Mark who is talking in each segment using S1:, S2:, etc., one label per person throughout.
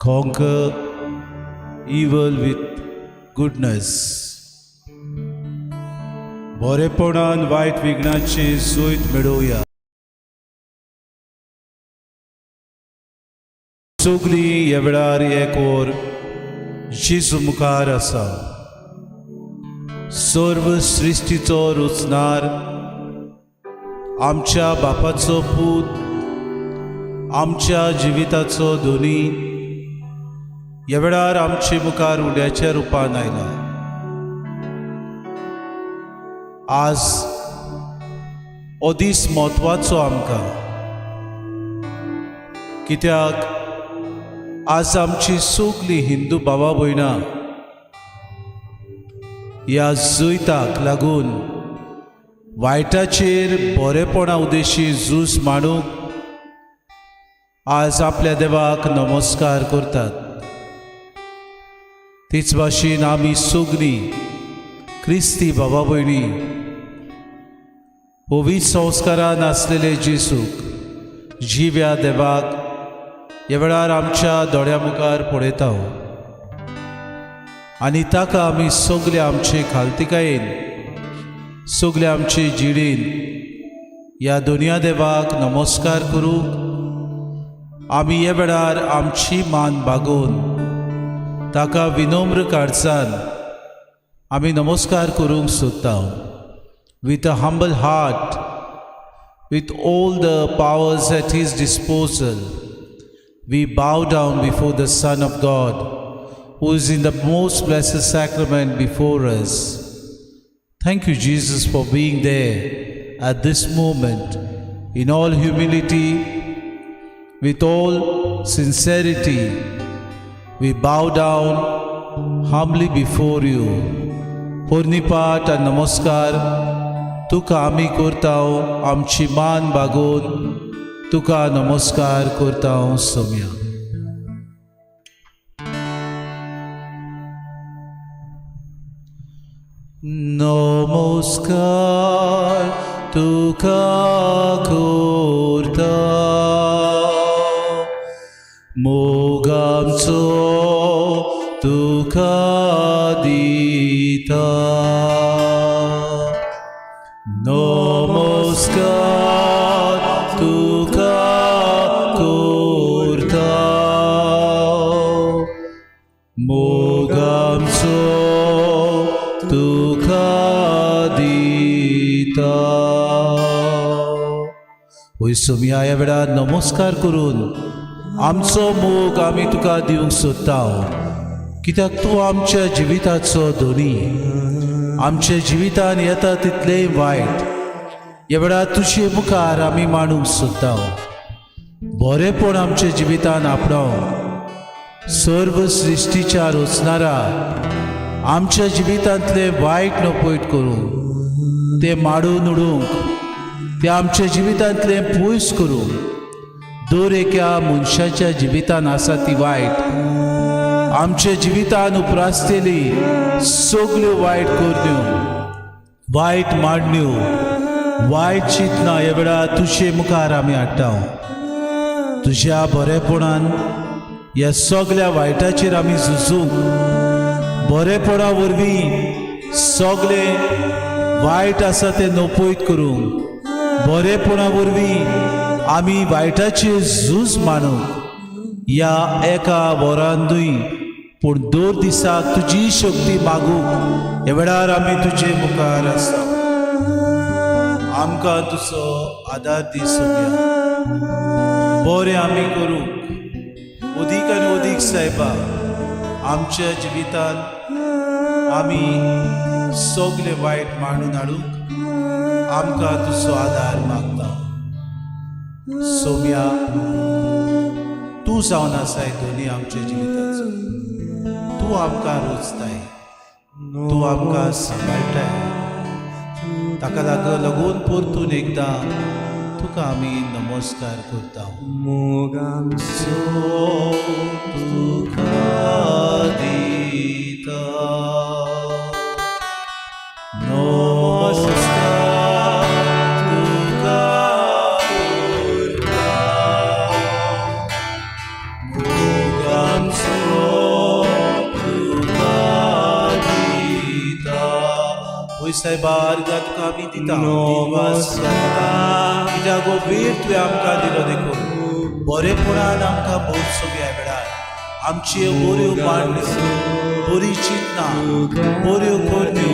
S1: Conquer evil with goodness. बरेपणान वायट विघ्नाची झूज मेळोवया. सगळी ह्या वेळार एक वर जेजू मुखार आसा. सर्व सृश्टीचो रुचणार आमच्या बापाचो पूत, आमच्या जिविताचो धोनी ह्या वेळार आमचे मुखार उड्याच्या रुपान आयला. आज हो दीस म्हत्वाचो आमकां, कित्याक आज आमची सगळीं हिंदू भावा भयणां ह्या जैताक लागून वायटाचेर बरेपणा उदेशी झूज मांडूंक आज आपल्या देवाक नमस्कार करतात. तीच भाशेन आमी सगळीं क्रिस्ती भावा भयणी पवित्र संस्कारान आसलेले जेजूक जिव्या देवाक ह्या वेळार आमच्या दोळ्या मुखार पळयता आनी ताका आमी सगळे आमचे खालतिकायेन सगळे आमची जिडीन ह्या दोनया देवाक नमस्कार करूं आमी हे वेळार आमची मान बागोवन ताका विनम्र काळजान आमी नमस्कार करूंक सोदता. With a humble heart, with all the powers at his disposal, we bow down before the Son of God, who is in the most blessed sacrament before us. Thank you, Jesus, for being there at this moment in all humility, with all sincerity. We bow down humbly before you. Purnipat and Namaskar तुका आमी करताव आमची मान बागोवन तुका नमस्कार करताव सोम्या. नमस्कार तुका करता मोग आमचो तुका दिता. नमस्कार तुका करता मोग आमचो तुका दिता. होय सोम्या ह्या वेळार नमस्कार करून आमचो मोग आमी तुका दिवंक सोदता, कित्याक तूं आमच्या जिविताचो धोनी. आमच्या जिवितान येता तितलेंय वायट ह्या वेळार तुजे मुखार आमी मांडूंक सोदता. बरेपण आमच्या जिवितान आपणाव सर्व सृश्टीच्या रचणारा आमच्या जिवितांतले वायट नपयत करूंक ते माडून उडोवंक ते आमच्या जिवितांतले पयस करूंक. दर एका मनशाच्या जिवितान आसा ती वायट आमच्या जिवितान उपरासतेली सगल्यो वायट करण्यो वायट मांडण्यो वायट चिंतना ह्या वेळार तुजे मुखार आमी हाडटा. तुज्या बरेपणान ह्या सगळ्या वायटाचेर आमी झुजूंक बरेपणा वरवीं सगळे वायट आसा ते नपयत करूंक बरेपणा वरवीं आमी वायटाचेर झूज मांडूंक ह्या एका वरांतूय पूण दर दिसाक तुजी शक्ती मागूंक ह्या वेळार आमी तुजे मुखार आसा. आमकां तुजो आदार दी सोम्या. बरें आमी करूंक अदीक आनी अदीक सायबा आमच्या जिवितान आमी सगळे वायट मांडून हाडूंक आमकां तुजो आदार मागता. सोम्या तूं जावन आसाय दोनी आमच्या जिविताचो. तूं आमकां रोचताय, तूं आमकां सांबाळटाय. ताका लागून परतून एकदां तुका आमी नमस्कार करता. मोग आमचो तुका दिता. सायबार तुका आमी दिता. कित्याक हो वेळ तुवें आमकां दिलो देखून बरेपणान आमकां बोर सोम्या वेळार आमच्यो बऱ्यो मांडण्यो बरी चिंतना बऱ्यो करण्यो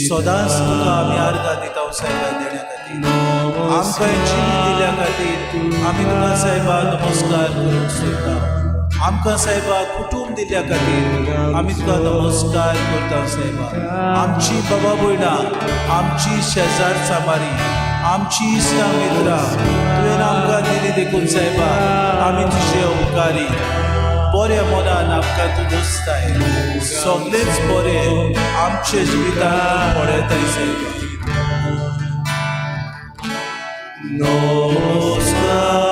S1: सदांच तुका आमी आर्गां दिता सायबा देण्या खातीर. आमकां जिवीत दिल्या खातीर आमी तुका सायबा नमस्कार करूंक सोदता. आमकां सायबा कुटुंब दिल्या खातीर आमी तुका नमस्कार करता सायबा. आमची बाबा भयणां आमची शेजार सामारी आमची इश्टां मित्रां तुवें आमकां दिली देखून सायबा आमी तुजे उपकारी. बऱ्या मनान आमकां तूं दोस्ताय. सगळेंच बरें आमचे जिवितांत पडयताय सायबा. नमस्कार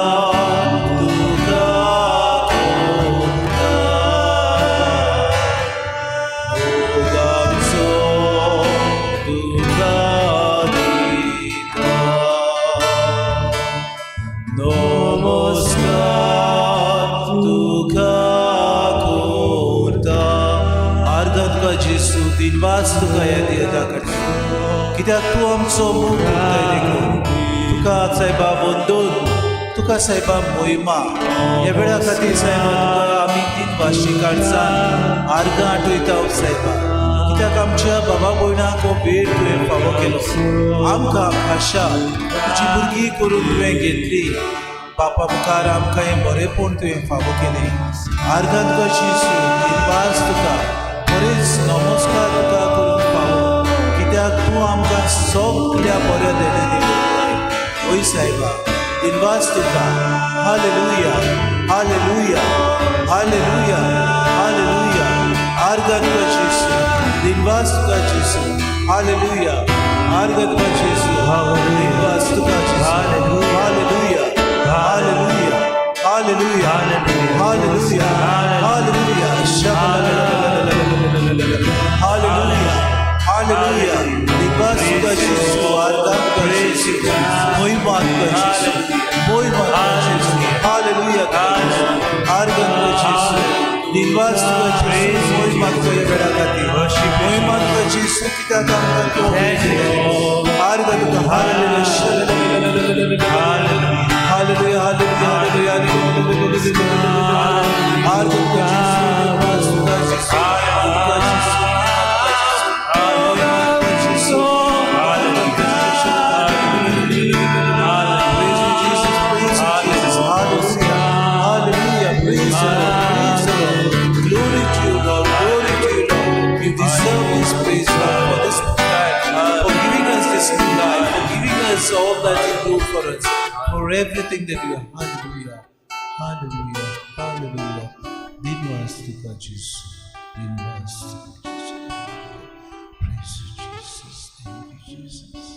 S1: दिनवास तुका येता करता कित्याक तूं आमचो मोग उरताय देखून तुका सायबा वंदन तुका सायबा मोहिमा ह्या वेळा खातीर सायबा तुका आमी तीन वाशी काळजान आर्गां आठयता सायबा कित्याक आमच्या बाबा भयणाक हो वेळ तुवें फावो केलो आमकां खाशा तुजी भुरगीं करून तुवें घेतली बापा मुखार आमकां हें बरेंपण तुवें फावो केलें आर्गां तुका जेजू दिनवास तुका बरेच नमस्कार तुका करून फावो कित्याक तूं आमकां सगळ्या बऱ्या देणे दिवपाय ओय सायबा दिनवास तुका हालेलुया हालेलुया हालेलुया हालेलुया आर्गां तुका जेजू दिनवास तुका जेजू हालेलुया आर्गां तुका जेजू दिनवास तुका जेजू हालेलुया हालेलुया हालेलुया हालेलुया हालेलुया हालेलुया हालेलुया दिवस तुका जेजू आर्गां तुका जेजू महिमा तुका जेजू महिमा तुका जेजू हालेलुया आर्गां तुका जेजू दिवस तुका जेजू महिमा तुका ह्या वेळा खातीर महिमा तुका जेजू कित्याक आमकां तूं आर्गां तुका हालेलुया हालेलुया हालेलुया आर्गां तुका जेजू दिवस तुका जेजू all that you do for us, for everything that you are. Hallelujah, hallelujah, hallelujah. Dinwas tuka Jesus, dinwas tuka Jesus. Praise you, Jesus. Thank you, Jesus.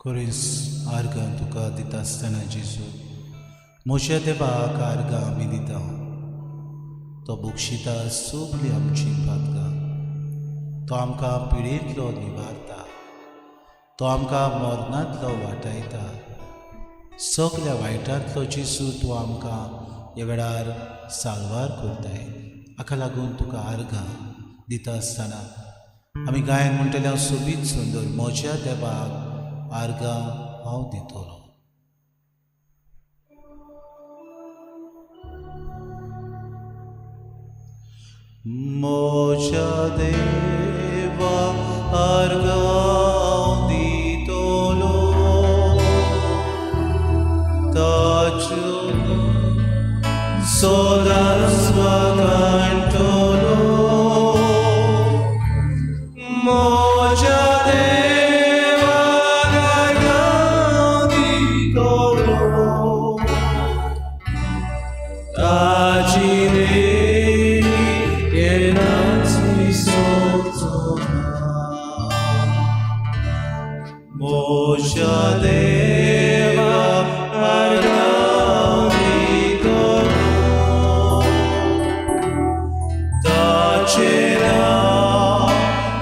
S1: कोरीस आर्गां तुका दिता आसतना जेजू म्हज्या देवाक आर्गां आमी दिता तो बुक्षिता सगळीं आमची पातकां तो आमकां पिडेंतलो निवारता तो आमकां मरणांतलो वाटायता सगळ्या वायटांतलो जेजू तूं आमकां ह्या वेळार साल्वार करताय हाका लागून तुका आर्गां दिता आसतना आमी गायन म्हणटले हांव सोबीत सुंदर म्हज्या देवाक आर्गां हांव दितलो म्हज्या देवाक आर्गां हांव दितलो ताच्यो सदांच वाखाणटलो म्हज्या Moja Deva Arganito Tacena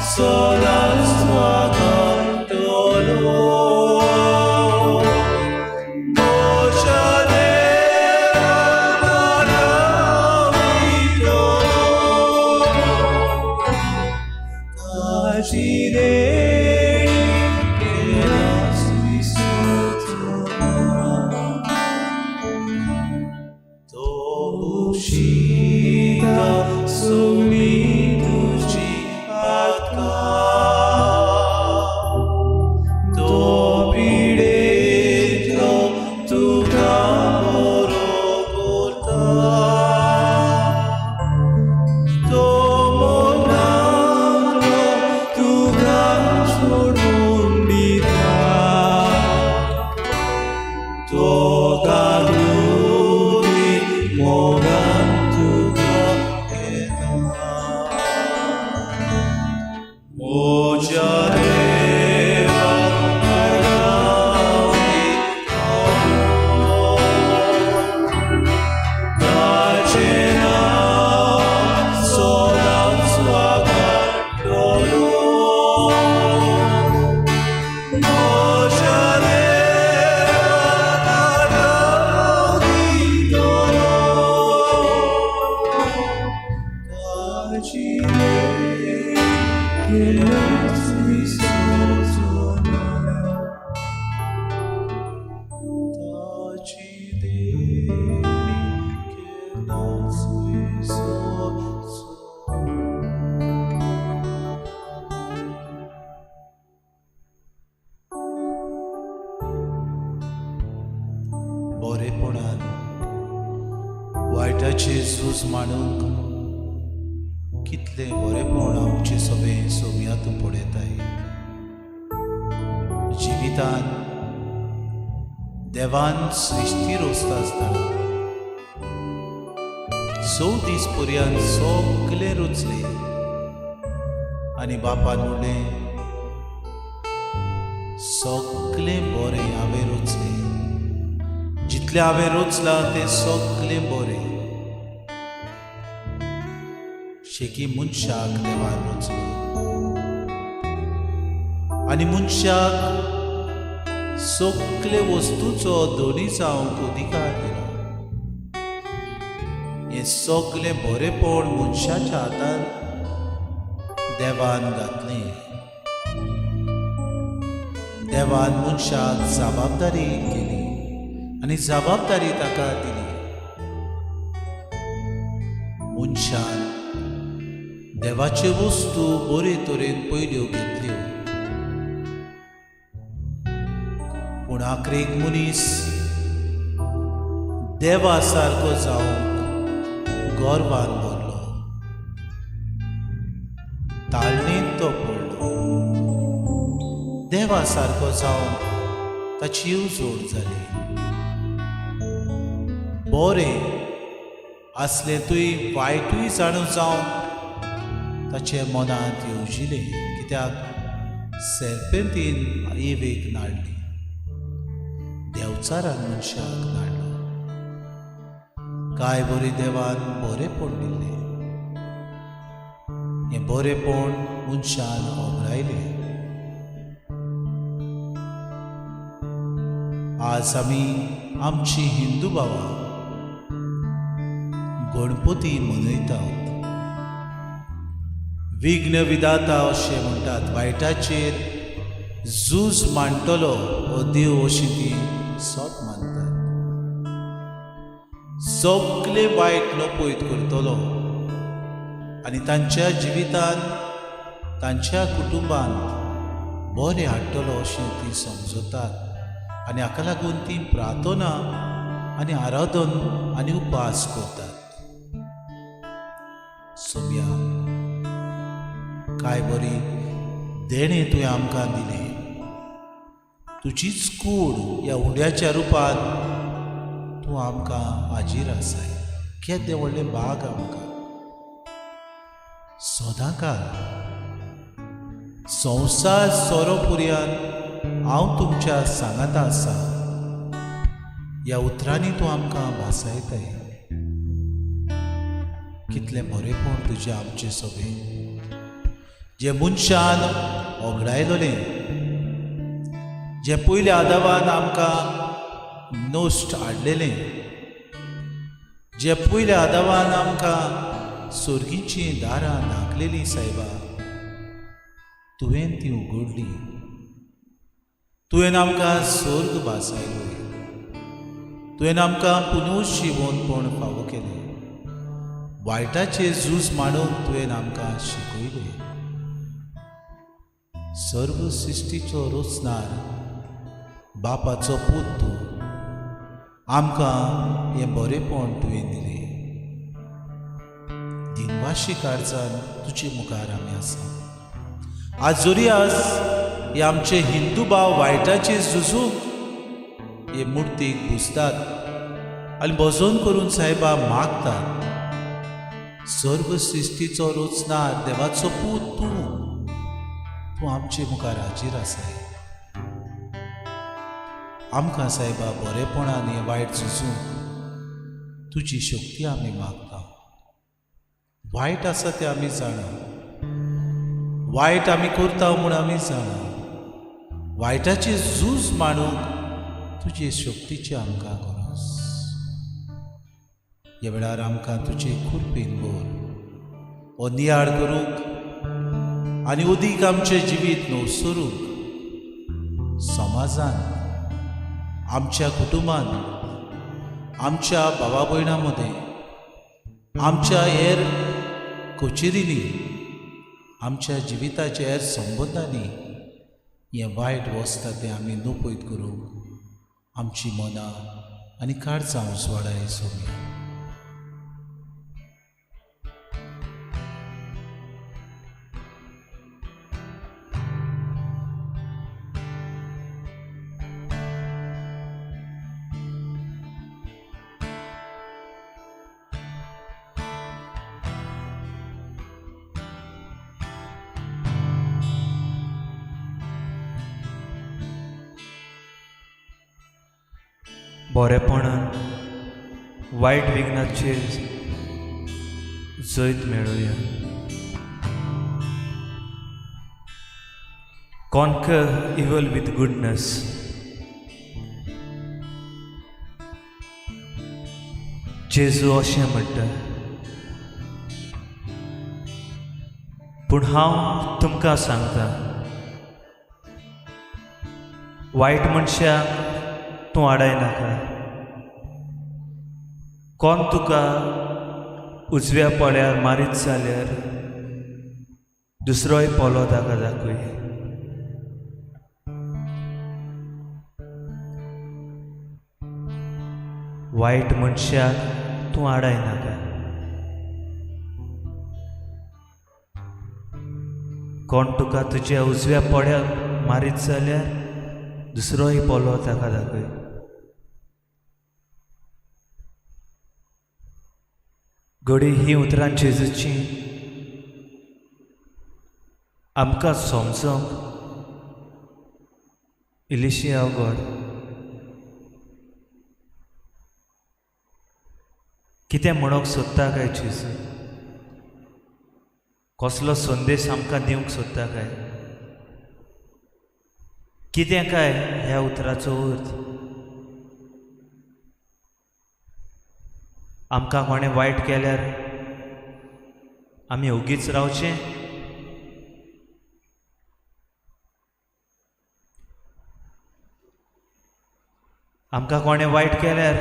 S1: Solas Vacantolo Moja Deva Arganito Tacene वायटाचे झूज मांडूंक कितले बरेपण आमचे सगळे सोम्या तूं पळयताय. जिवितान देवान सृश्टी रचता आसतना 6 दीस पर्यंत सगळे रचले आनी बापान म्हणलें सगळे बरें हांवें रचले. जितले हांवें रचलां ते सगळे बरें. शेकी मनशाक देवान रचलो आनी मनशाक सगळे वस्तूचो धनी जावंक अधिकार दिलो. हे सगळे बरेपण मनशाच्या हातांत देवान घातलें. देवान मनशाक जबाबदारी केली आनी जबाबदारी ताका दिली. मनशान देवाच्यो वस्तू बरे तरेन पयल्यो घेतल्यो. पूण आखरेक मनीस देवा सारको जावंक गर्वान भरलो. ताळणेंत तो पडलो. देवा सारको जावंक ताची येवजोड जाली. बरें असलें तुवें वायटूय जाणून जावंक ताचे मनांत येवजिलें. कित्याक सेर्पेंतीन एवेक नाडली, देवचारान मनशाक नाडलो. कांय बरी देवान बरेपण दिल्लें. हें बरेपण मनशान ओगडायलें. आज आमी आमची हिंदू भावां गणपती मनयतात. विघ्न विधाता अशें म्हणटात. वायटाचेर झूज मांडटलो हो देव अशी ती सोत मानतात. सगळे वायट नपयत करतलो आनी तांच्या जिवितान तांच्या कुटुंबान बरें हाडटलो अशें ती समजतात. आनी हाका लागून ती प्रार्थना आनी आराधन आनी उपास करतात. सोम्या, काय बरी देणे तुवें आमकां दिलें. तुजीच कूड ह्या उंड्याच्या रुपान तूं आमकां हाजीर आसाय. केदें व्हडलें भाग आमकां. सदांकाळ संवसार सोरो पर्यंत हांव तुमच्या सांगाता आसा ह्या उतरांनी तूं आमकां भासायताय. कितलें बरेपण तुजें आमचें सगळें. जे मनशान ओगडायलोलें, जे पयल्या आदावान आमकां नोश्ट हाडलेलें, जे पयल्या आदावान आमकां सोर्गीचीं दारां धाकलेलीं सायबा, तुवें ती उगडली. तुवें आमकां सोर्ग भासायलो. तुवें आमकां पुनर्जीवनपण फावो केलें. वायटाचेर झूज मांडूंक तुवें आमकां शिकयलें. सर्व सृश्टीचो रचणार बापाचो पूत तूं. आमकां हें बरेपण तुवें दिलें. दिनवाशी काळजान तुजे मुखार आमी आसा. आज जरी आज हे आमचे हिंदू भाव वायटाचेर झुजूंक हे मुर्तीक पुजतात आनी भजन करून सायबा मागतात. सर्व सृश्टीचो रचणार देवाचो पूत तूं आमचे मुखार हाजीर आसाय. आमकां सायबा बरेपणान हे वायट झुजूंक तुजी शक्ती आमी मागता. वायट आसा तें आमी जाणा. वायट आमी करता म्हूण आमी जाणा. वायटाचेर झूज मांडूंक तुजे शक्तीची आमकां गरज. ह्या वेळार आमकां तुजे कुरपेन बोल हो नियाळ करूंक आनी उदीक आमचें जिवीत नवसरूंक समाजान, आमच्या कुटुंबान, आमच्या भावा भयणां मदें, आमच्या हेर कचेरींनी, आमच्या जिविताच्या हेर संबंदांनी हें वायट वसता तें आमी नपयत करूंक आमची मनां आनी काळजां उजवाडाय सोम्या.
S2: बरेपणान वायट विघ्नाचेर जैत मेळुया. Conquer evil with goodness. जेजू अशें म्हणटा. पूण हांव तुमकां सांगता, वायट मनशाक तूं आडायनाका. कोण तुका उजव्या पोळ्यार मारीत जाल्यार दुसरोय पोलो ताका दाखय. वायट मनशाक तूं आडायनाका. कोण तुका तुज्या उजव्या पोळ्यार मारीत जाल्यार दुसरोय पोलो ताका दाखय. घडी ही उतरां जेजूची आमकां समजूंक इल्लीशी अवघड. कितें म्हणूंक सोदता काय जेजू? कसलो संदेश आमकां दिवंक सोदता काय? कितें काय ह्या उतराचो अर्थ? आमकां कोणें वायट केल्यार आमी ओगीच रावचें? आमकां कोणें वायट केल्यार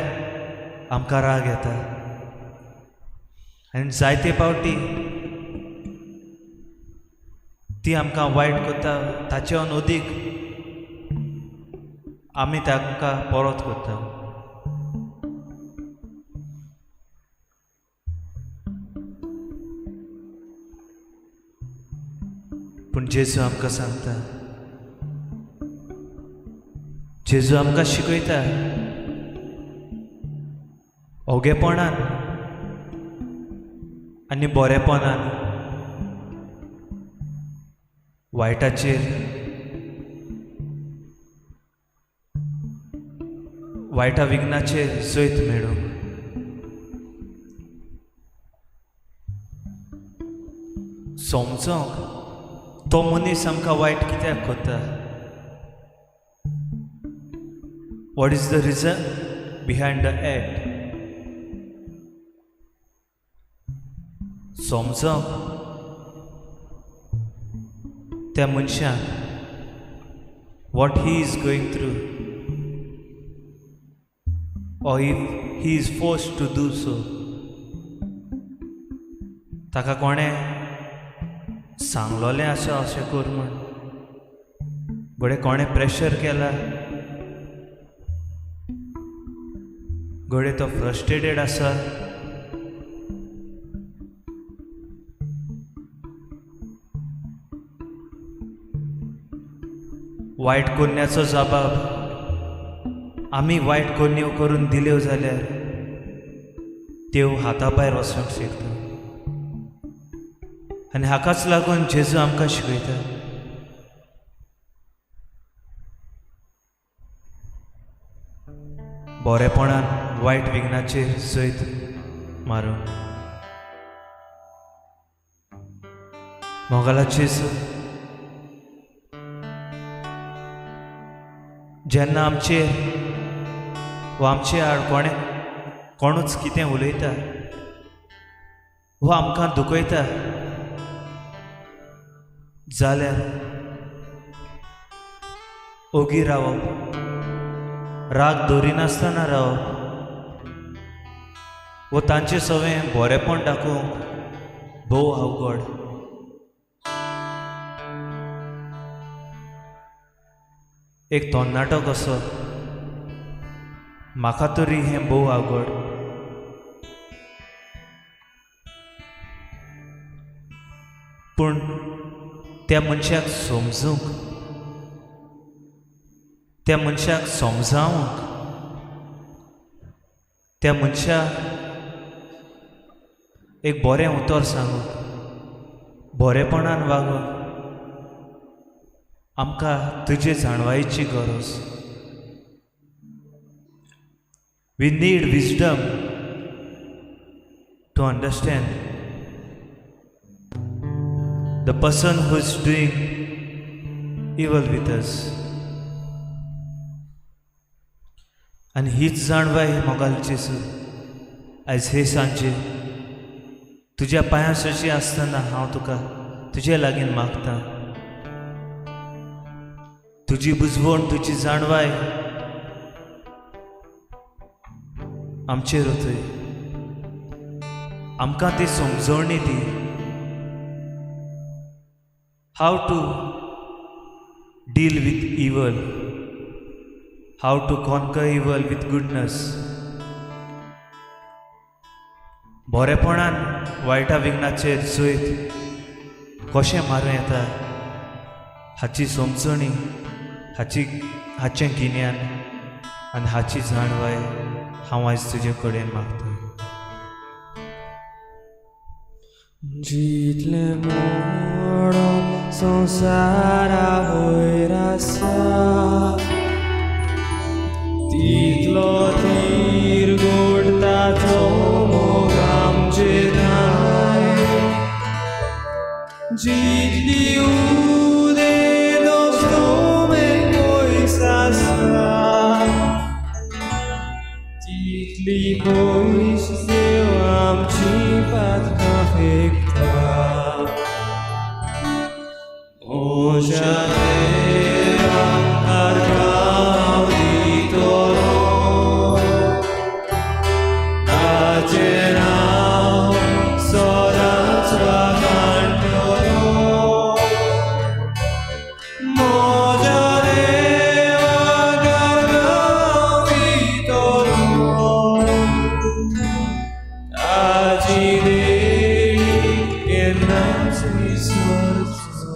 S2: आमकां राग येता. आनी जायते फावटी ती आमकां वायट करता ताचेवन अदीक आमी तांकां परत करता. पूण जेजू आमकां सांगता, जेजू आमकां शिकयता, ओगेपणान आनी बरेपणान वायटाचेर वायटा विघ्नाचेर जैत मेळूंक. समजोंक तो मनीस आमकां वायट कित्याक करता. What is the reason behind the act? समजोंक त्या मनशाक what he is going through, or if he is forced to do so. ताका कोणें सांगलोलें आसा अशें कर म्हण, घडये कोणें प्रेशर केला, घडये तो फ्रस्ट्रेटेड आसा, वायट करण्याचो जबाब आमी वायट कोन्यो करून दिल्यो जाल्यार त्यो हाता भायर वचूंक शकता. आनी हाकाच लागून जेजू आमकां शिकयता, बरेपणान वायट विघ्नाचेर जैत मारूंक. मोगाला जेजू, जेन्ना आमचेर वा आमचे आड कोणूच कितें उलयता वा आमकां दुखयता जाल्यार ओगी रावप, राग दवरिनासतना रावप वो तांचे सवें बरेपण दाखोवंक भोव अवघड. एक तरणाटो कसो म्हाका तरी हें भोव अवघड. पूण त्या मनशाक समजूंक, त्या मनशाक समजावंक, त्या मनशाक एक बरें उतर सांगूंक, बरेपणान वागूंक आमकां तुजे जाणवायेची गरज. We need wisdom to understand the person who is doing evil with us. आनी हीच जाणवाय मोगालचेसू आयज हे सांजे तुज्या पांयां सरची आसतना हांव तुका तुजे लागीं मागतां. तुजी बुजवण तुजी जाणवाय आमचेर उतय. आमकां ती समजोवणी दी. How to deal with evil, how to conquer evil with goodness. बरेपणान वायटा विघ्नाचेर जैत कशें मारूं येता हाची समजणी, हाचें गिन्यान आनी हाची जाणवाय हांव आयज तुजे कडेन मागतां.
S3: जितले मोडो संवसारा वयर आसा तितलो तीर गोडता तो मोग आमचेर नाय. जितली उदेद सोमे पयस आसा तितली पयस देव आमची पातकां फेकता. ओशा देवा आर्गांव दितलो ताचें नांव सदांच वाखाणटलो. म्हज्या देवाक आर्गांव दितलो ताची देणी केन्नाच विसरचो.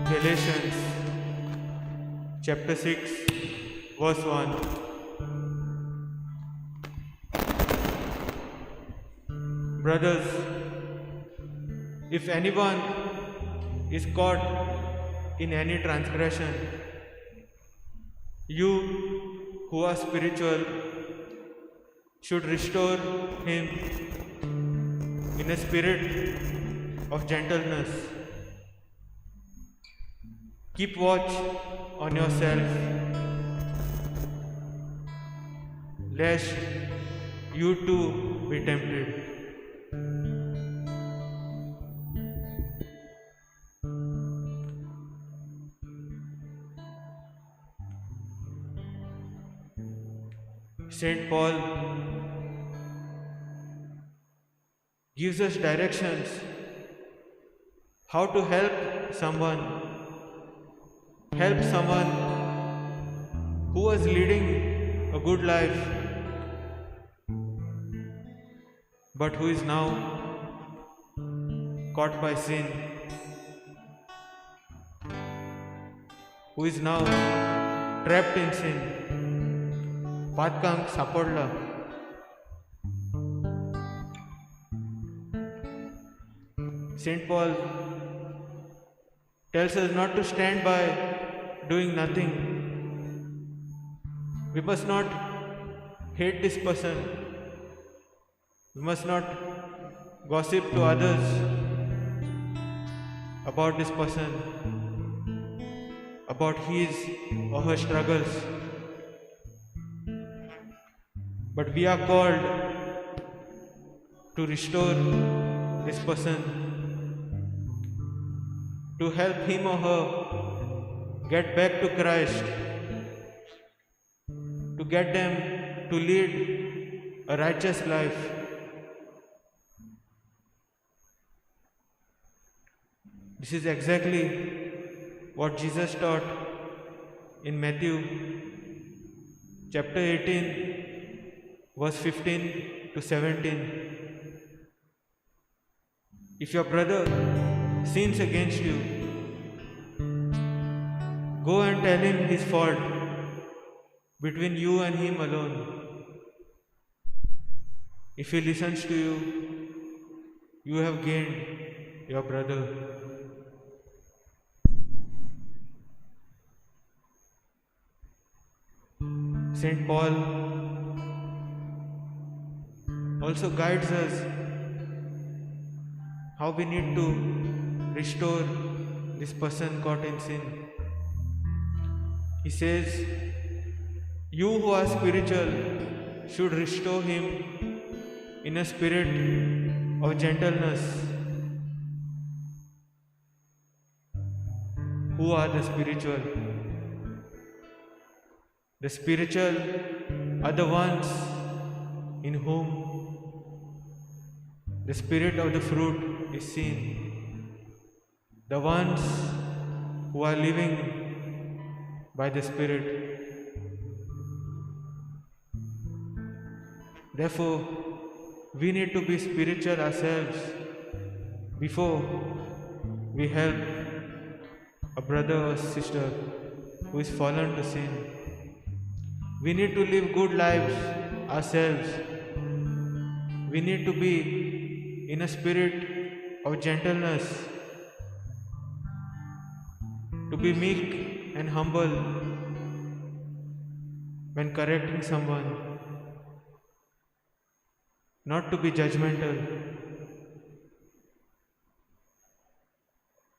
S4: Galatians chapter 6 verse 1. Brothers, if anyone is caught in any transgression, you who are spiritual should restore him in a spirit of gentleness. Keep watch on yourself, lest you too be tempted. Saint Paul gives us directions how to help someone who was leading a good life but who is now caught by sin, who is now trapped in sin. पातकांक सापडला. Saint Paul tells us not to stand by doing nothing. We must not hate this person. We must not gossip to others about this person, about his or her struggles. But we are called to restore this person, to help him or her get back to Christ, to get them to lead a righteous life. This is exactly what Jesus taught in Matthew chapter 18, verse 15 to 17. If your brother sins against you, go and tell him his fault between you and him alone. If he listens to you, you have gained your brother. Saint Paul also guides us how we need to restore this person caught in sin. He says, you who are spiritual should restore him in a spirit of gentleness. Who are the spiritual? The spiritual are the ones in whom the spirit of the fruit is seen. The ones who are living by the Spirit. Therefore, we need to be spiritual ourselves before we help a brother or sister who is fallen to sin. We need to live good lives ourselves. We need to be in a spirit of gentleness, to be meek and humble when correcting someone, not to be judgmental.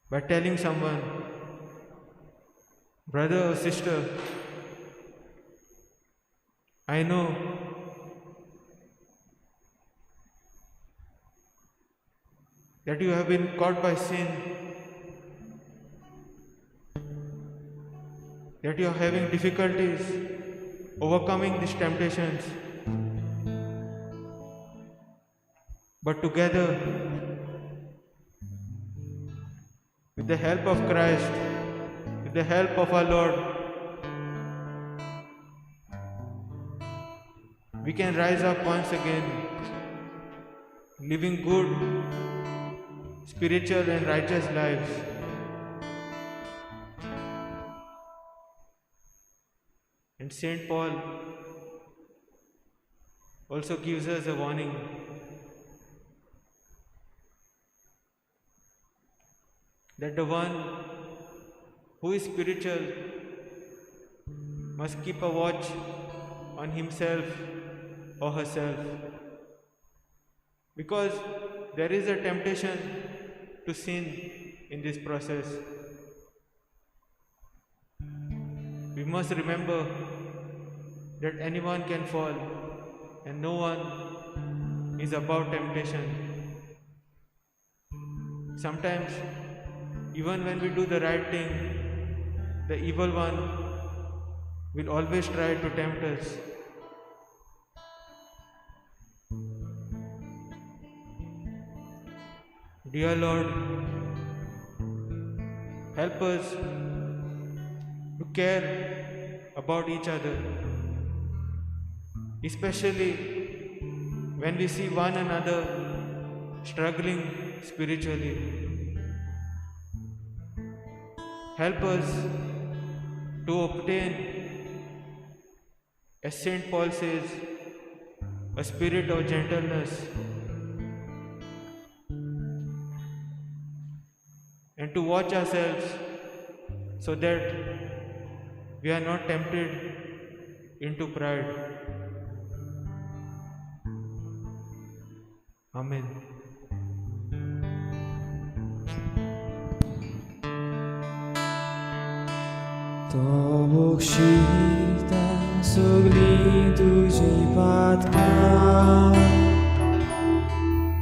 S4: By telling someone, brother or sister, I know that you have been caught by sin, that you are having difficulties overcoming these temptations. But together, with the help of Christ, with the help of our Lord, we can rise up once again, living good, spiritual and righteous lives. And Saint Paul also gives us a warning that the one who is spiritual must keep a watch on himself or herself, because there is a temptation to sin in this process. We must remember that anyone can fall and no one is above temptation. Sometimes, even when we do the right thing, the evil one will always try to tempt us. Dear Lord, help us to care about each other, especially when we see one another struggling spiritually. Help us to obtain, as Saint Paul says, a spirit of gentleness, and to watch ourselves so that we are not tempted into pride. Amen.
S3: To Bóg świta suglidu dziwatka,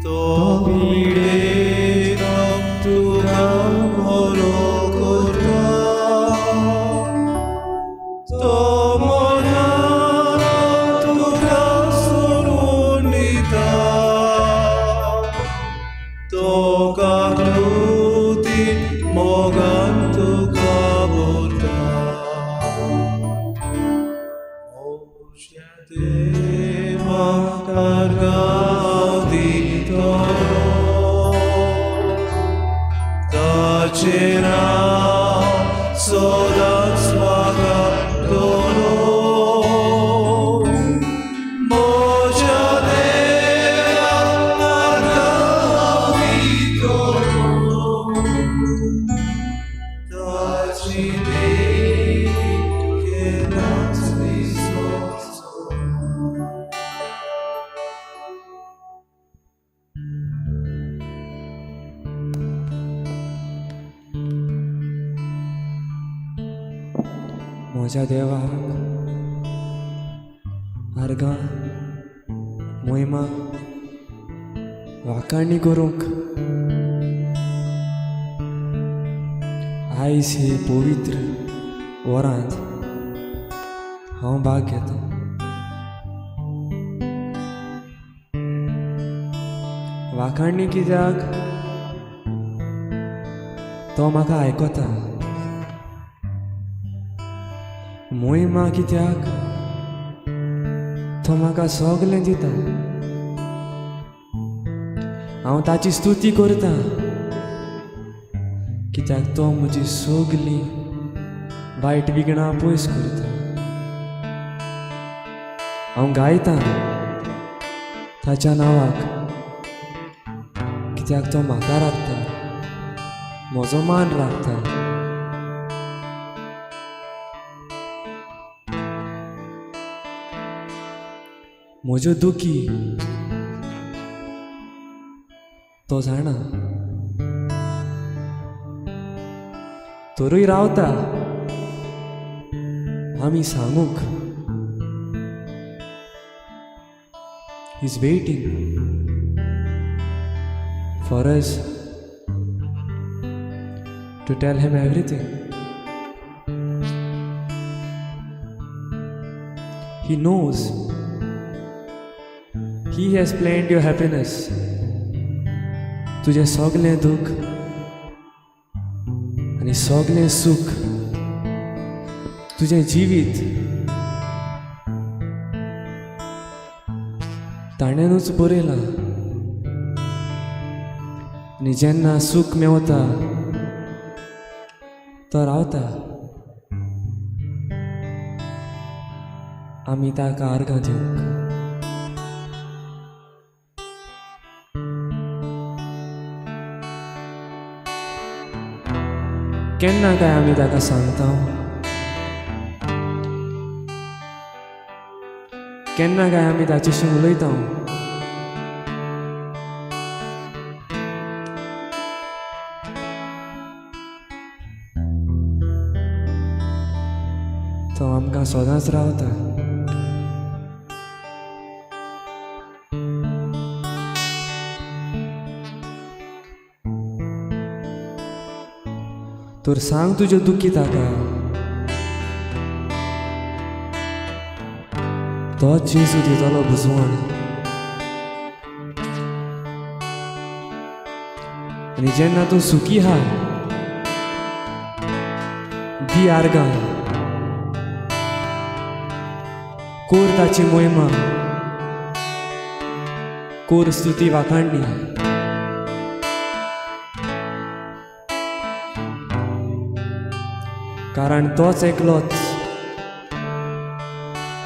S3: to bide nam tuga morokota, to monara tuga sorunita, to kakluti mogan tuga bota. Deva Gargaudito Dacena Sodan Swaga Dono Mojadea Gargaudito Dacine Che nas visos
S5: म्हज्या देवाक आर्गां मोहिमा वाखाणणी करूंक आयज हे पवित्र वरांत हांव भाग घेतां. वाखाणणी कित्याक तो म्हाका आयकता. मोहिमा कित्याक तो म्हाका सगलें दिता. हांव ताची स्तुती करता कित्याक तो म्हजी सगलीं वायट विघ्नां पयस करता. हांव गायतां ताच्या नांवाक कित्याक तो म्हाका राखता, म्हजो मान राखता. म्हज्यो दुखी तो जाणा, तरूय रावता आमी सांगूंक. He is waiting for us to tell him everything. He knows He has planned your happiness. तुझे सगलें दुख आनी सगलें सुख तुझें जिवीत ताणेंनूच बरयलां. आनी जेन्ना सूख मेवता तो रावता. आमी ताका आर्गां दिवंक. केन्ना काय आमी ताका सांगता, केन्ना काय आमी ताचेशी उलयता. तो आमकां सदांच रावता. तर सांग तुज्यो दुखी ताका. तोच जेजू दितलो बुजवण. आनी जेन्ना तूं सुखी हा दी आर्गां, कोर ताची मोहिमा, कोर स्तुती वाखाणणी. कारण तोच एकलोच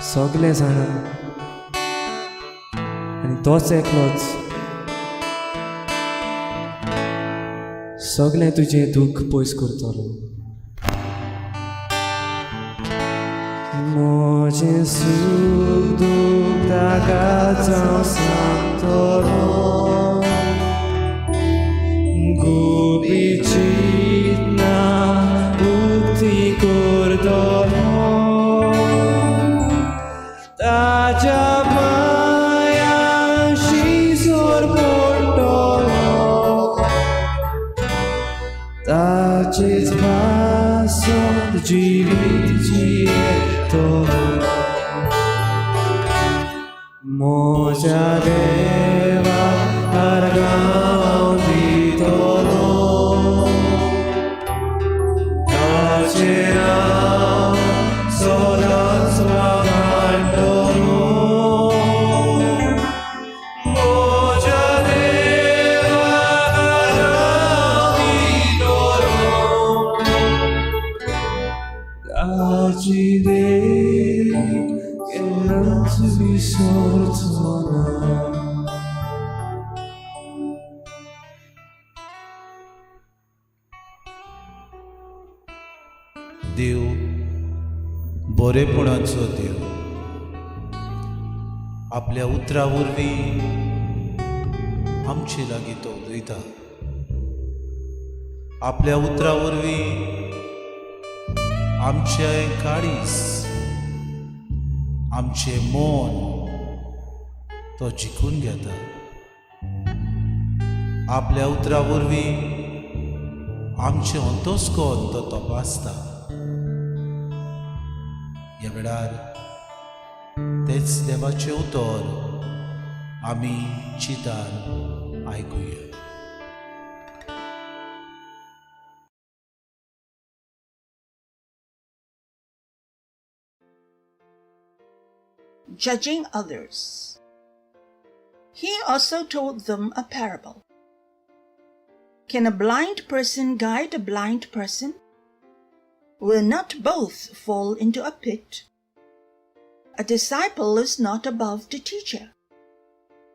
S5: सगलें जाणा आनी तोच एकलोच सगलें तुजें दूख पयस करतलो. म्हजें सूख दूख ताकाच हांव सांगतलो. गोबी चिंतना उक्ती करतलो. ताच्या पांयाशी जोर पडटलो. ताचेच वासांत जिवीत जियेतलो. म्हज्या देवाक आर्गां दितलो. ताचें नांव सदांच वाखाणटलो. विसर्जना
S1: देव बरेपणाचो देव आपल्या उतरा वरवीं आमचे लागीं तो उलयता. आपल्या उतरा वरवीं आमचें काळीज आमचें मन तो जिखून घेता. आपल्या उतरा वरवीं आमचें अंतस्कोन तो तपासता. ह्या वेळार तेच देवाचें उतर आमी चितान आयकुया.
S6: Judging others. He also told them a parable. Can a blind person guide a blind person? Will not both fall into a pit? A disciple is not above the teacher,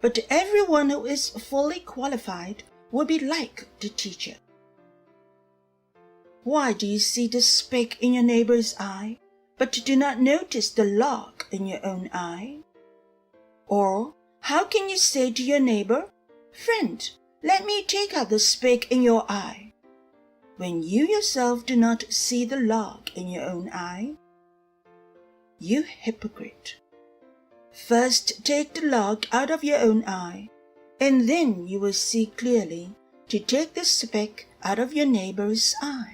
S6: but everyone who is fully qualified will be like the teacher. Why do you see the speck in your neighbor's eye, but do not notice the log in your own eye? Or how can you say to your neighbor, "Friend, let me take out the speck in your eye," when you yourself do not see the log in your own eye? You hypocrite! First take the log out of your own eye, and then you will see clearly to take the speck out of your neighbor's eye.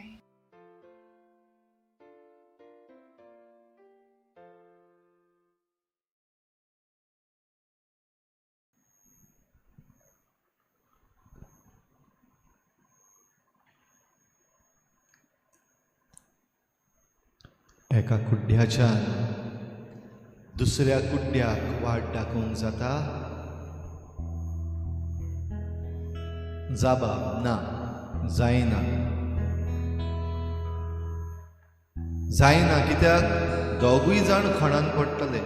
S7: एका कुड्ड्याच्यान दुसऱ्या कुड्ड्याक वाट दाखोवंक जाता? जाबाब ना, जायना. जायना कित्याक दोगूय जाण खणान पडटले.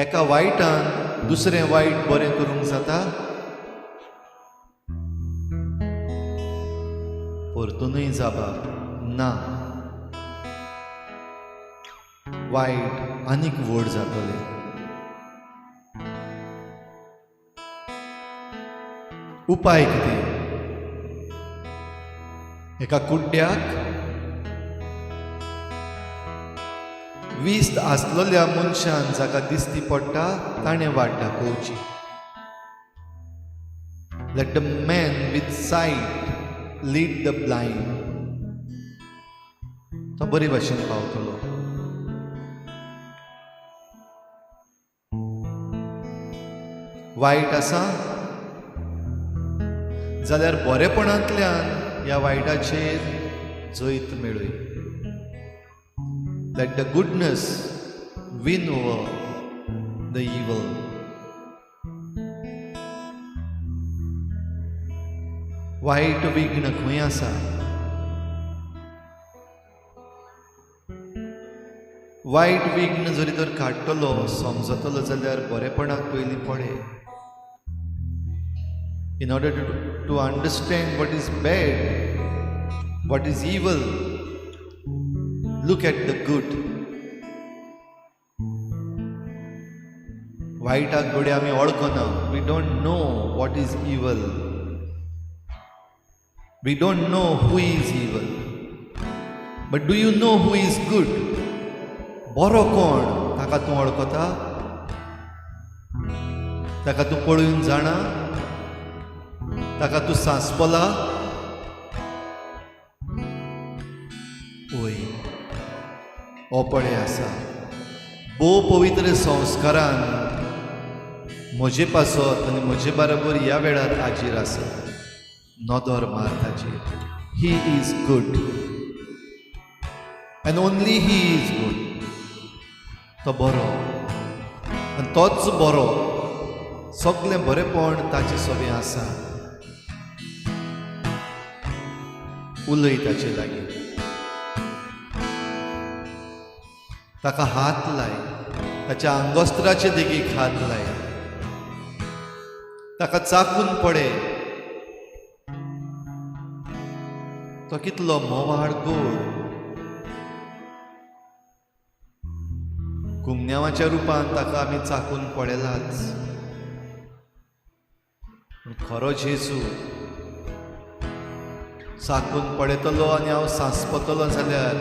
S7: एका वायटान दुसरें वायट बरें करूंक जाता? परतूनय जाबाब ना. वायट आनीक व्हड जातलें. उपाय कितें? एका कुड्ड्याक विस्त आसलेल्या मनशान जाका दिसती पडटा ताणें वाट दाखोवची. Let the man with sight lead the blind. तो बरी भाशेन पावतलो. वायट आसा जाल्यार बरेपणांतल्यान ह्या वायटाचेर जैत मेळय. Let the goodness win over the evil. वायट विघ्न खंय आसा? वायट विघ्न जरी तर काडटलो समजतलो जाल्यार बरेपणाक पयलीं पळय. In order to understand what is bad, what is evil, look at the good. वायटाक घोडे आमी वळखना. We don't know what is evil. We don't know who is evil. But do you know who is good? बरो कोण ताका तूं वळखता? ताका तूं पळोवन जाणा? ताका तूं सांसपला? ओय, हो पळय आसा. भोव पवित्र संस्कारान म्हजे पासत आनी म्हजे बरोबर ह्या वेळार हाजीर आसत. नोदोर मारताचेर. He is good and only he is good. तो बरो आनी तोच बरो. सगळें बरेपण ताचे सोबे आसा. उलय ताचे लागीं. ताका हात लाय, ताच्या आंगोस्त्राचे देगेक हात लाय, ताका चाकून पडे. तो कितलो मोवाळ गोड. गुमन्यावाच्या रुपान ताका आमी चाकून पळयलाच. पूण खरो जेजू चाकून पळयतलो आनी हांव सांसपतलो जाल्यार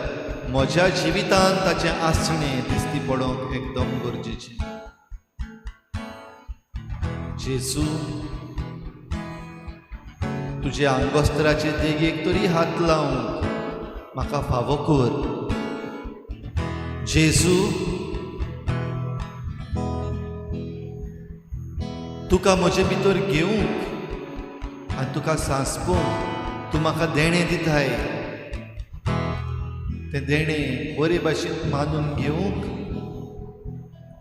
S7: म्हज्या जिवितांत ताचें आसणें दिसती पडोवंक एकदम गरजेचें. जेजू, तुजे आंगोस्त्राचे देगेक तरी हात लावंक म्हाका फावो कर. जेजू, तुका म्हजे भितर घेवंक आनी तुका सांसपूंक तूं म्हाका देणें दिताय. तें देणें बरे भाशेन मानून घेवंक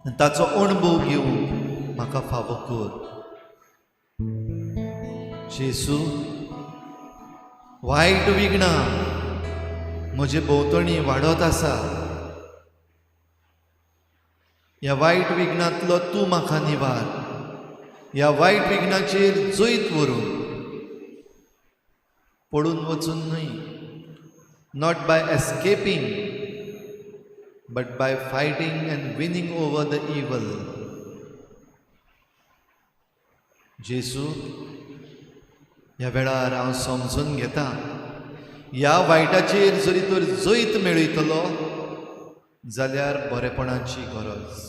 S7: आनी ताचो अणभव घेवंक म्हाका फावो कर. जेजू, वायट विघ्नां म्हजे भोंवतणी वाडत आसा. ह्या वायट विघ्नांतलो तूं म्हाका निवार. ह्या वायट विघ्नाचेर जैत व्हरून पडून वचून न्हय, not by escaping but by fighting and winning over the evil. Jezu, ह्या वेळार हांव समजून घेता, ह्या वायटाचेर जरी तर जैत मेळयतलो जाल्यार बरेपणाची गरज.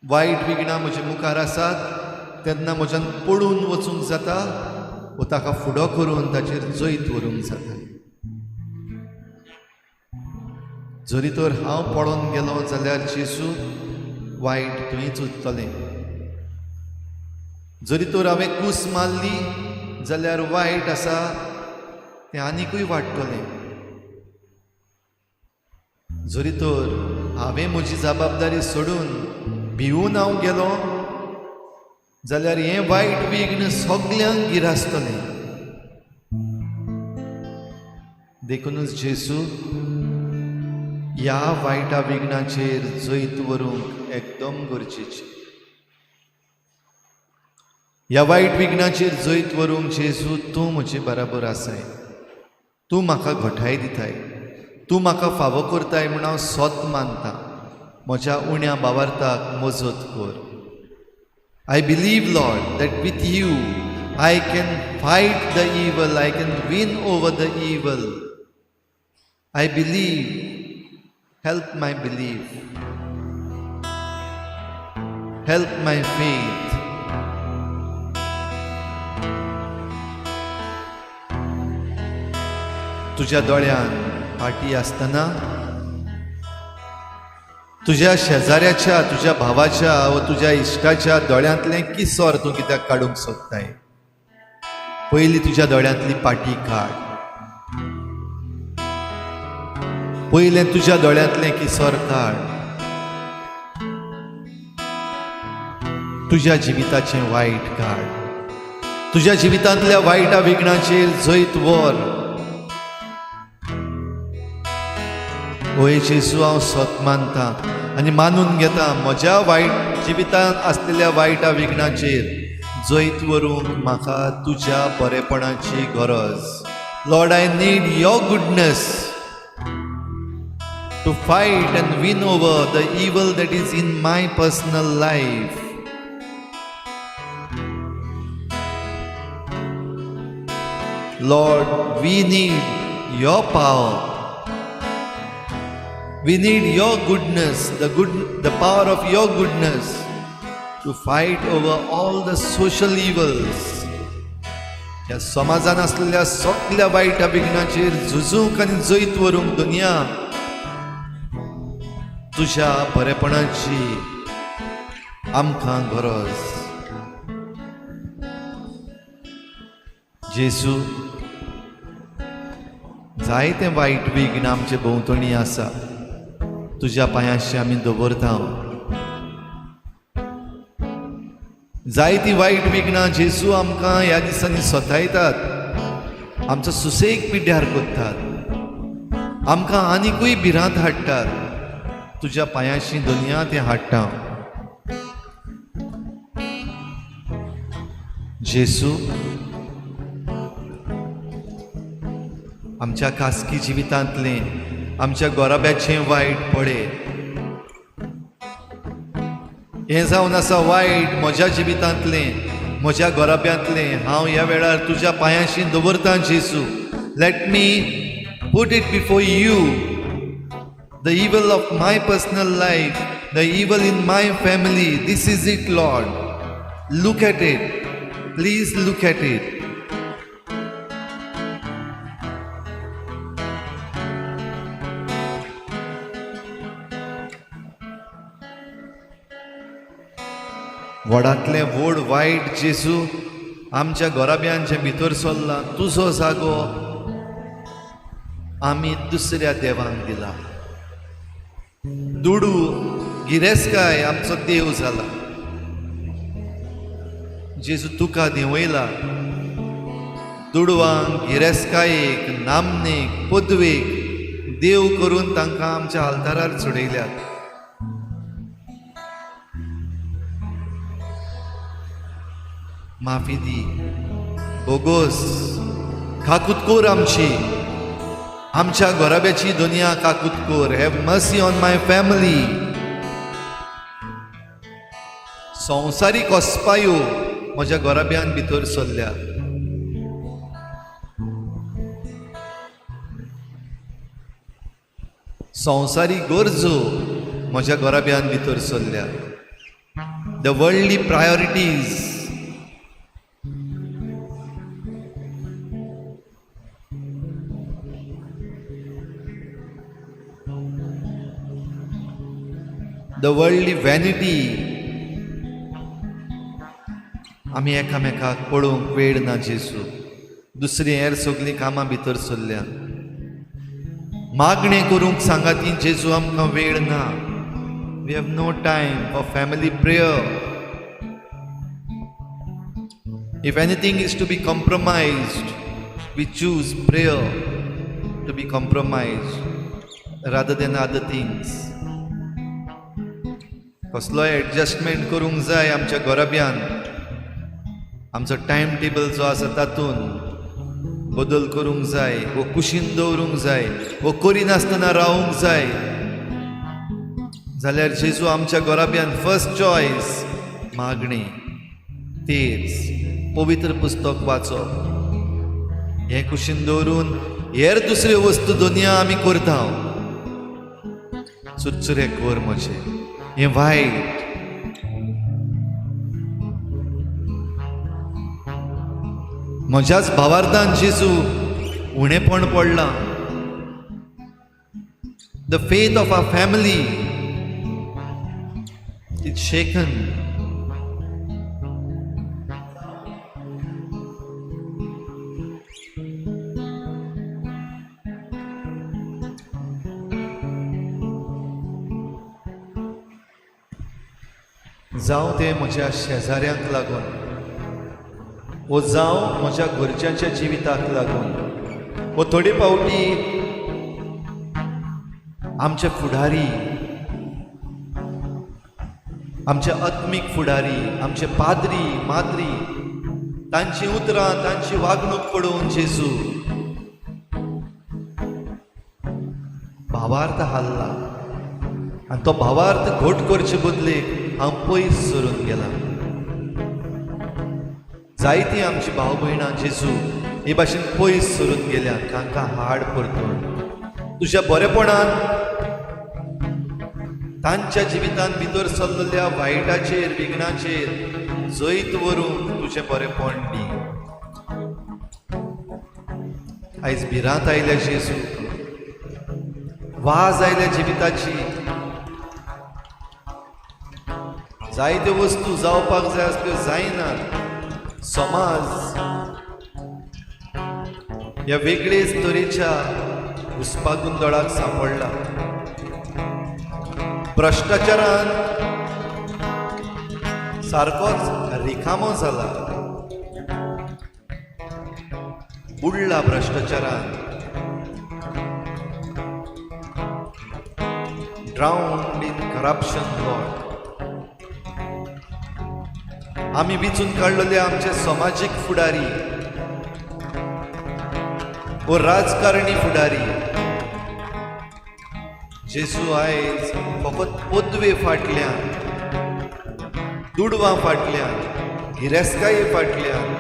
S7: वायट विघ्नां म्हजे मुखार आसात तेन्ना म्हज्यान पडून वचूंक जाता वा ताका फुडो करून ताचेर जैत व्हरूंक जाता. जरी तर हांव पडोन गेलो जाल्यार जेजू, वायट थंयच उरतलें. जरी तर हांवें कूस मारली जाल्यार वायट आसा तें आनिकूय वाडटलें. जरी तर हांवें म्हजी जबाबदारी सोडून भिवून हांव गेलो जाल्यार हें वायट विघ्न सगल्यांक गिरासतलें. देखूनच जेजू, ह्या वायटा विघ्नाचेर जैत व्हरूंक एकदम गरजेचें. ह्या वायट विघ्नाचेर जैत व्हरूंक जेजू तूं म्हजे बराबर आसाय. तूं म्हाका घटाय दिताय. तूं म्हाका फावो करताय म्हूण हांव सोत मानतां. म्हज्या उण्या भावार्थाक मजत कर. I believe, Lord, that with you I can fight the evil, I can win over the evil. I believe. Help my belief. Help my faith. तुझ्या दोळ्यान पाटी आसतना तुझ्या शेजाऱ्याच्या, तुझ्या भावाच्या व तुझ्या इश्टाच्या दोळ्यांतलें किसोर तूं कित्याक काडूंक सोदताय. पयलीं तुज्या दोळ्यांतली पाटी काड. पयलें तुज्या दोळ्यांतलें किसोर काड. तुज्या जिविताचें वायट काड. तुज्या जिवितांतल्या वायटा विघ्नाचेर जैत व्हर. ओय जेजू, हांव सोत मानतां आनी मानून घेता म्हज्या वायट जिवितांत आसलेल्या वायटा विघ्नाचेर जैत व्हरूंक म्हाका तुज्या बरेपणाची गरज. Lord, I need your goodness to fight and win over the evil that is in my personal life. Lord, we need your power. We need your goodness, the power of your goodness to fight over all the social evils. ह्या समाजान असलेल्या सगळ्या वायटा विघ्नाचेर झुजूंक आनी जैत व्हरूंक दुनिया तुज्या बरेपणाची आमकां गरज. जेजू, जायते वायट विघ्न आमचे भोंवतणी आसा, तुज्या पांयाशी आमी दवरता. जायती वायट विघ्नां जेजू आमकां ह्या दिसांनी सतायतात, आमचो सुसेग पिड्ड्यार करतात. आमकां आनिकूय भिरांत हाडटात, तुज्या पांयाशी दुनिया ते हाडटा. जेसू, आमच्या खासगी जिवितांतले आमच्या गोराब्याचें वायट पळय. हें जावन आसा वायट म्हज्या जिवितांतलें, म्हज्या गोराब्यांतलें. हांव ह्या वेळार तुज्या पांयाशी दवरतां जेसू. Let me put it before you, the evil of my personal life, the evil in my family. This is it, Lord. Look at it. Please look at it. व्हडांतलें व्हड वायट जेसू आमच्या गोराब्यांचे भितर सरला. तुजो जागो आमी दुसऱ्या देवांक दिला. दुडू गिरेस्काय आमचो देव जाला. जेजू तुका देंवयला. दुडवांक, गिरेस्कायेक, नामनेक, पदवेक देव करून तांकां आमच्या आल्तारार चडयल्यात. माफी दी. बोगोस खाकुतकोर आमची, आमच्या गोराब्याची दुनिया काकुतकोर. Have mercy on my family. संवसारीक ओस्पायो म्हज्या गोराब्यान भितर सरल्या. संवसारीक गरजो म्हज्या गोराब्यान भितर सरल्या. The worldly priorities the worldly vanity आमी एकामेकाक पळोवंक वेळ ना जेसू. दुसरी हेर सगळीं कामां भितर सरल्या. मागणें करूंक सांगाती जेजू आमकां वेळ ना. We have no time for family prayer. If anything is to be compromised, we choose prayer to be compromised rather than other things. कसलोय एडजस्टमेंट करूंक जाय आमच्या गोराब्यान. आमचो टायम टेबल जो आसा तातूंत बदल करूंक जाय, वो कुशीन दवरूंक जाय, वो करिनासतना रावूंक जाय. जाल्यार जेजू आमच्या गोराब्यान फर्स्ट चॉयस मागणी. तेच पवित्र पुस्तक वाचप. हें कुशीन दवरून हेर दुसऱ्यो वस्तू दुनिया आमी करता. सुरसुरे कोर म्हजें हें वायट. म्हज्याच भावार्थान जेजू उणेपण पडलां. The faith of our family is shaken. जावं ते म्हज्या शेजाऱ्यांक लागून, वो जावं म्हज्या घरच्यांच्या जिविताक लागून, वो थोडी पावटी आमचे फुडारी, आमचे आत्मीक फुडारी, आमचे पाद्री माद्री, तांची उतरां, तांची वागणूक पळोवन जेजू भावार्थ हाल्ला. आनी तो भावार्थ घोट करचे बदलेक हांव पयस सरून गेला. जायतीं आमची भाव भयणां जेजू हे भाशेन पयस सरून गेल्या. तांकां हाड परतून तुज्या बरेपणान तांच्या जिवितांत भितर सरलेल्या वायटाचेर विघ्नाचेर जैत व्हरूंक तुजें बरेपण दी. आयज भिरांत आयल्या जेजू, वाज आयल्या जिविताची. जायत्यो वस्तू जावपाक जाय आसल्यो जायनात. समाज ह्या वेगळेच तरेच्या घुसपागोंदळाक सांपडला. भ्रष्टाचारान सारकोच रिकामो जाला. बुडला भ्रष्टाचारान. drowned in corruption, Lord. आमी विचून काडलेले आमचे समाजीक फुडारी वो राजकारणी फुडारी जेसू आयज फकत पदवे फाटल्यान दुडवां फाटल्यान गिरेस्काये फाटल्यान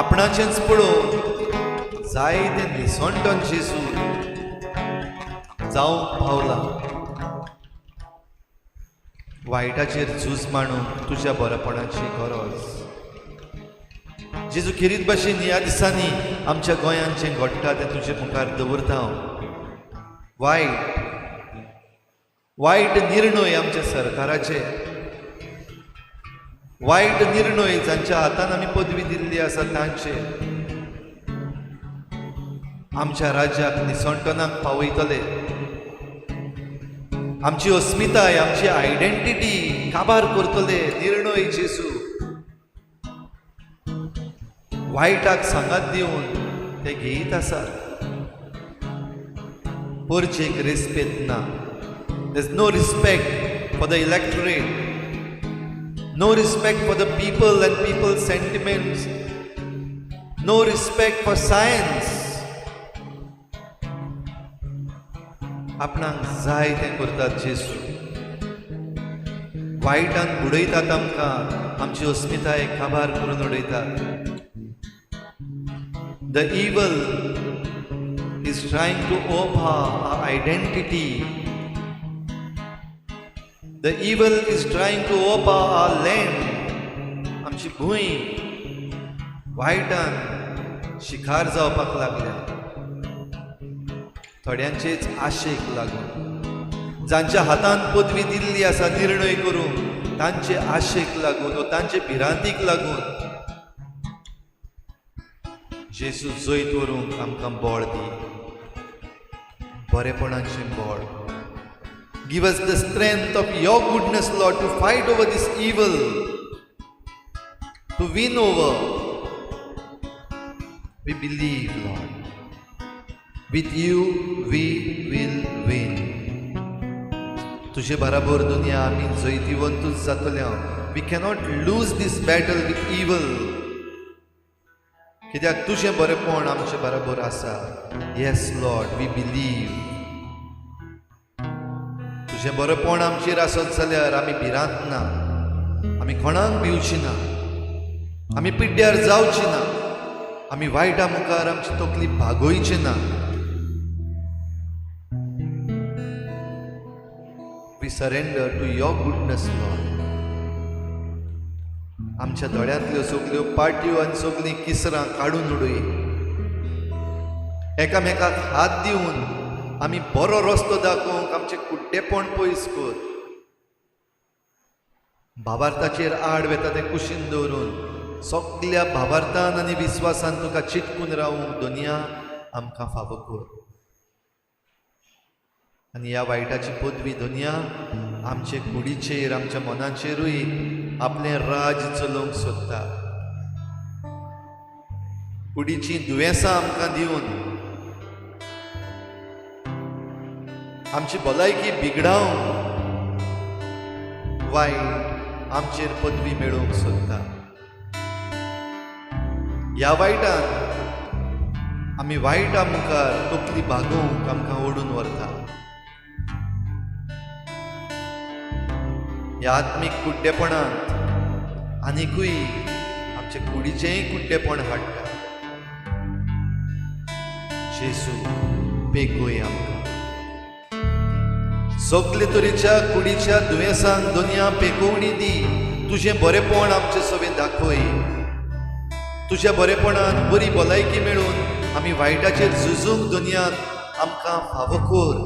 S7: आपणाचेंच पळोवन जायते निसंटन जेसू जावंक पावला वायटाचेर झूज मांडून तुज्या बरेपणाची गरज जेजू खेरीत भाशेन ह्या दिसांनी आमच्या गोंयांत जें घडटा तें तुजे मुखार दवरता हांव वायट निर्णय आमच्या सरकाराचे वायट निर्णय जांच्या हातान आमी पदवी दिल्ली आसा तांचे आमच्या राज्याक निसंटनाक पावयतले आमची अस्मिताय आमची आयडेंटिटी काबार करतले निर्णय जेसू वायटाक सांगात दिवन ते घेयत आसात परचेक रेस्पेद ना There's no respect for the electorate, no respect for the people and people's sentiments, no respect for science. आपणाक जाय तें करतात जेसू वायटान बुडयतात आमकां आमची अस्मिताय काबार करून उडयतात The evil is trying to overpower our identity. The evil is trying to overpower our land. आमची भूंय वायटान शिखार जावपाक लागल्या थोड्यांचेच आशेक लागून जांच्या हातान पदवी दिल्ली आसा निर्णय करून तांचे आशेक लागून वा तांचे भिरांतीक लागून जेसू जैत व्हरूंक आमकां बळ दी बरेपणाचें बळ Give us the strength of your goodness, Lord, to fight over this evil, to win over. We believe, Lord. With you, we will win. तुझे बराबर दुनिया आमी जैतिवंतूच जातले. We cannot lose this battle with evil. कित्याक तुझें बरेपण आमचे बराबर आसा. Yes, Lord, we believe. तुझें बरेपण आमचेर आसत जाल्यार आमी भिरांत ना आमी कोणाक भिवची ना आमी पिड्ड्यार जावची ना आमी वायटा मुखार आमची तकली भागोवची ना we surrender to your goodness Lord आमच्या दोळ्यांतल्यो सगल्यो पाट्यो आनी सगलीं किसरां काडून उडय एकामेकाक हात दिवन आमी बरो रस्तो दाखोवंक आमचे कुड्डेपण पयस कर भावार्थाचेर आड वेता ते कुशीन दवरून सगल्या भावार्थान आनी विस्वासान तुका चिटकून रावूंक दुनिया आमकां फावो कर आनी ह्या वायटाची पदवी दुनिया आमचे कुडीचेर आमच्या मनाचेरूय आपलें राज चलोवंक सोदता कुडीचीं दुयेंसां आमकां दिवन आमची भलायकी बिगडावंक वायट आमचेर पदवी मेळोवंक सोदता ह्या वायटान आमी वायटा मुखार तकली भागोवंक आमकां ओडून व्हरता ह्या आत्मीक कुड्डेपणांत आनिकूय आमचे कुडीचेंय कुड्डेपण हाडटा जेसू पेगोय आमकां सगले तरेच्या कुडीच्या दुयेंसांक दुनिया पेकोवणी दी तुजें बरेपण आमचे सवेन दाखय तुज्या बरेपणान बरी भलायकी मेळून आमी वायटाचेर झुजूंक दुनियाक आमकां फावो कर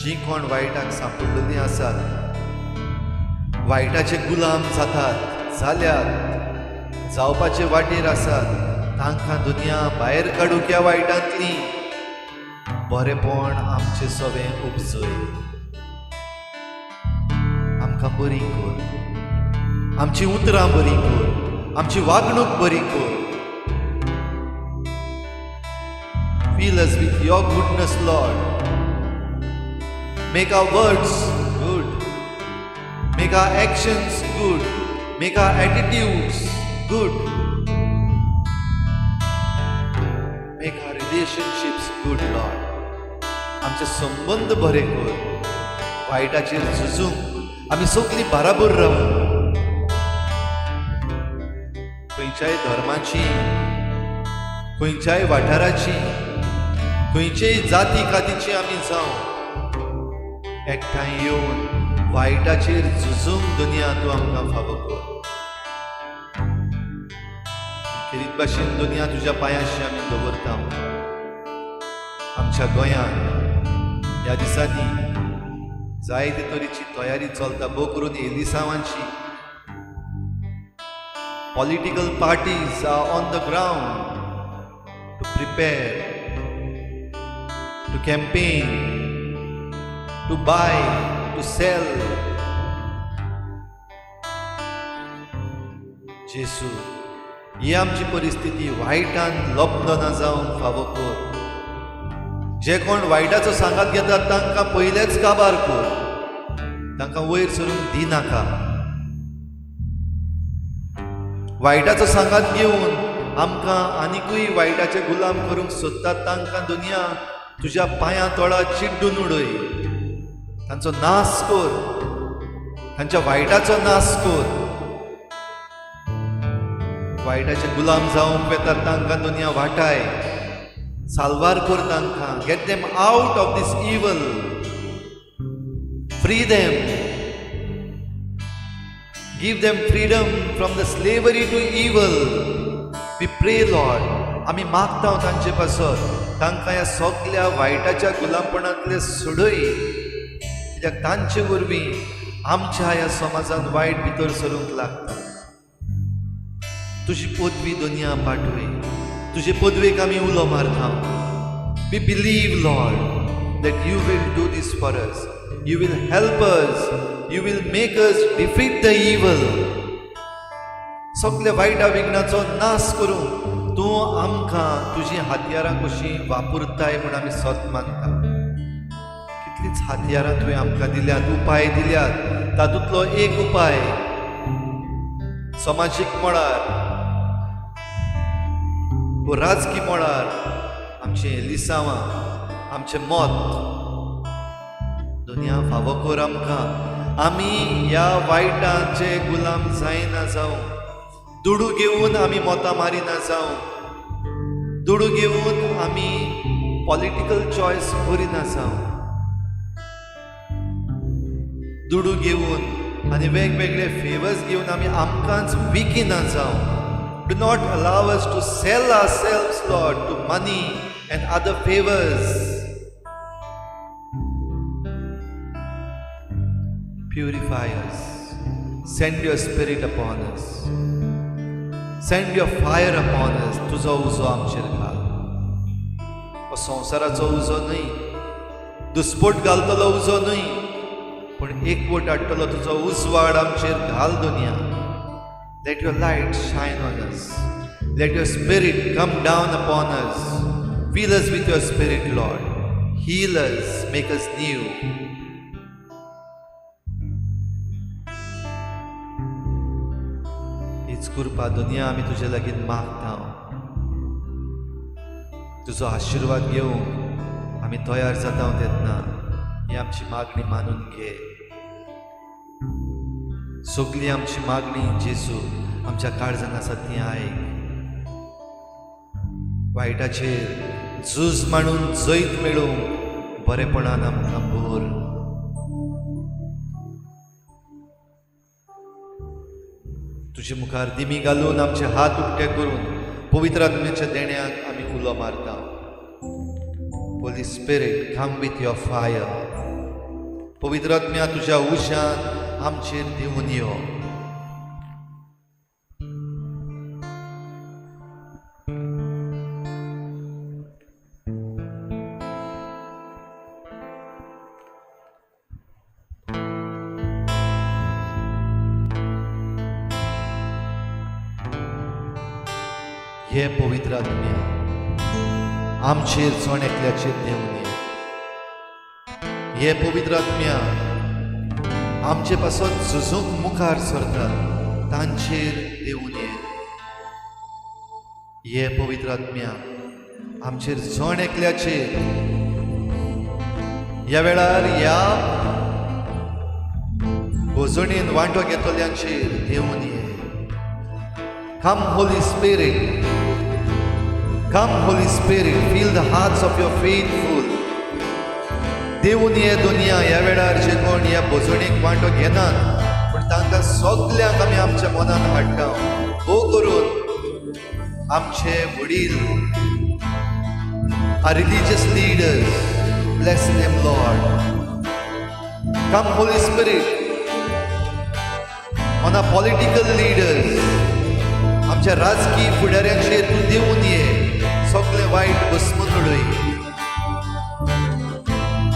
S7: जीं कोण वायटाक सांपडलेलीं आसात वायटाचे गुलाम जातात जाल्यात जावपाचे वाटेर आसात तांकां दुनिया भायर काडूंक ह्या वायटांतली बरेपण आमचें सवें उपजय आमकां बरी कर आमची उतरां बरी कर आमची वागणूक बरी कर Fill us with your goodness, Lord. Make our words good. Make our actions good. Make our attitudes good. Make our relationships good, Lord. आमचे संबंध बरे कर. वायटाचेर झुजूंक आमी सगळीं बराबर रावूं. खंयच्याय धर्माची, खंयच्याय वाठाराची, खंयचेय जाती कातीची आमी जावं, एकठांय येवन वायटाचेर झुजूंक दुनिया तूं आमकां फावो कर. खेरीत भाशेन दुनिया तुज्या पांयाशी आमी दवरता. आमच्या गोंयांत ह्या दिसांनी जायते तरेची तयारी चलता, भोव करून एलिसांवांची. Political parties are on the ground to prepare, to campaign, to buy, to sell. जेसू, ही आमची परिस्थिती वायटान लब्ध ना जावंक फावो कर. जे कोण वायटाचो सांगात घेतात तांकां पयलेच काबार कर. तांकां वयर सरूंक दिनाका. वायटाचो सांगात घेवन आमकां आनिकूय वायटाचे गुलाम करूंक सोदतात तांकां दुनिया तुज्या पांयां तळा चिड्डून उडय. तांचो नाश कर. तांच्या वायटाचो नाश कर. वायटाचे गुलाम जावंक येतात तांकां दुनिया वाटाय. साल्वार कर तांकां. Get them out of these evil. Free them. Give them freedom from the slavery to evil. We pray, Lord. आमी मागता तांचे पासत तांकां ह्या सगळ्या वायटाच्या गुलामपणांतले सोडय. कित्याक तांचे वरवीं आमच्या ह्या समाजांत वायट भितर सरूंक लागता. तुजी पदवी दुनिया पाठवय. तुजे पदवेक आमी उलो मारता. We believe, Lord, that you will do this for us. You will help us. You will make us defeat the evil. सगळ्या वायटा विघ्नाचो नाश करूंक तूं आमकां तुजी हातयारां कशीं वापरताय म्हूण आमी सत मानता. कितलींच हातयारां तुवें आमकां दिल्यात, उपाय दिल्यात. तातूंतलो एक उपाय समाजीक मळार व राजकी मळार आमचें लिसांवां, आमचें मत दुनिया फावो कर आमकां. आमी ह्या वायटाचे गुलाम जायना जावं. दुडू घेवन आमी मोतां मारिना जावं. दुडू घेवन आमी पॉलिटिकल चॉयस करिना जावं. दुडू घेवन आनी वेगवेगळे फेवर्स घेवन आमी आमकांच विकिना जावं. Do not allow us to sell ourselves, Lord, to money and other favors. Purify us. Send your spirit upon us. Send your fire upon us. तुजो उजो आमचेर घाल. हो संवसाराचो उजो न्हय, दुस्पट घालतलो उजो न्हय, पूण एकवट हाडटलो तुजो उजवाड आमचेर घाल दुनिया. Let your light shine on us. Let your spirit come down upon us. Fill us with your spirit, Lord. Heal us. Make us new. कृपा दुनिया आमी तुजे लागीं मागता. तुजो आशिर्वाद घेवंक आमी तयार जाता तेन्ना ही आमची मागणी मानून घे. सगळी आमची मागणी जेजू आमच्या काळजांत आसा ती आयक. वायटाचेर झूज मांडून जैत मेळोवंक बरेपणान आमकां भर. तुजे मुखार दिमी घालून आमचे हात उक्ते करून पवित्र आत्म्याच्या देण्याक आमी उलो मारता. Holi spirit, come with your fire. पवित्र आत्म्या तुज्या उशान आमचेर देऊन यो. हे पवित्र आत्म्या आमचेर जण एकल्याचेर देंवन ये. हे पवित्र आत्म्या आमचे पासून झुजूंक मुखार सरता तांचेर देंवन ये. हे पवित्र आत्म्या आमचेर जण एकल्याचेर ह्या वेळार ह्या गोजणीन वांटो घेतल्यांचेर देंवन ये. Come Holy Spirit, come Holy Spirit, fill the hearts of your faithful. देवून ये दुनिया ह्या वेळार जे कोण ह्या बोजणीक वांटो घेनात पण तांकां सगल्यांक आमी आमच्या मनान हाडटा. हो करून आमचे वडील our religious leaders, bless them Lord. Come Holy Spirit on our political leaders, आमच्या राजकीय फुडाऱ्यांचेर तूं देंवन ये, सगळे वायट भस्म उडय.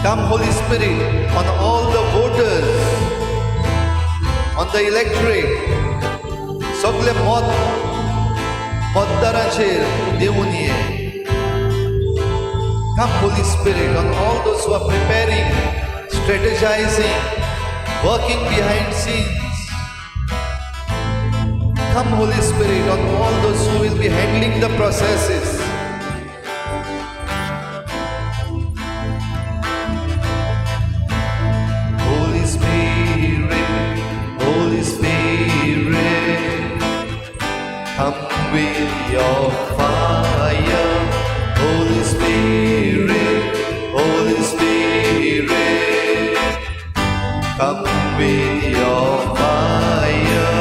S7: Come Holy Spirit on all the voters, on the electorate, सगळे मतदारांचेर तूं देंवन ये. Come Holy Spirit on all those who are preparing, strategizing, working behind scenes. Come Holy Spirit on all those who will be handling the processes. Holy Spirit, Holy Spirit, come with your fire. Holy Spirit, Holy Spirit, come with your fire.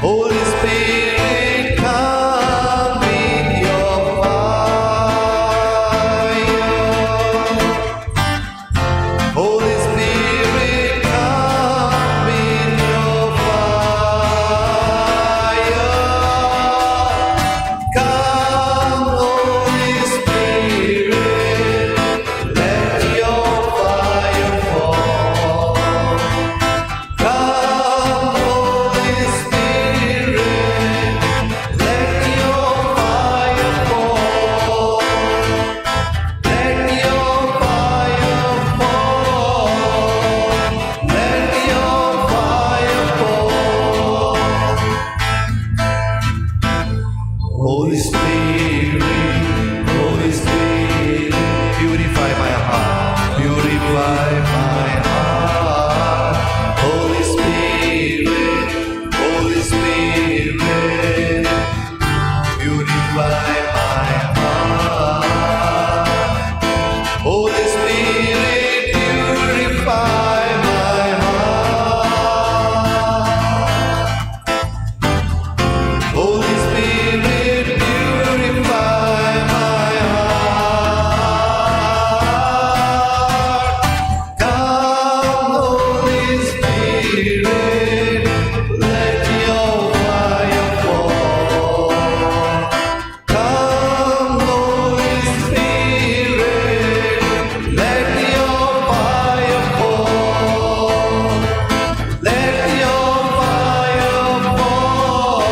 S7: Holy Spirit, come with your fire. Holy Spirit, come with your fire. Come, Holy Spirit, let your fire fall. Come, Holy Spirit, let your fire fall. Let your fire fall. Let your fire fall. Holy Spirit, Holy Spirit, purify my heart, purify my heart. Holy Spirit, Holy Spirit, purify my heart. Holy Spirit, purify my heart. Holy Spirit, purify my heart. Come, Holy Spirit, let your fire fall. Come, Holy Spirit, let your fire fall. Let your fire fall.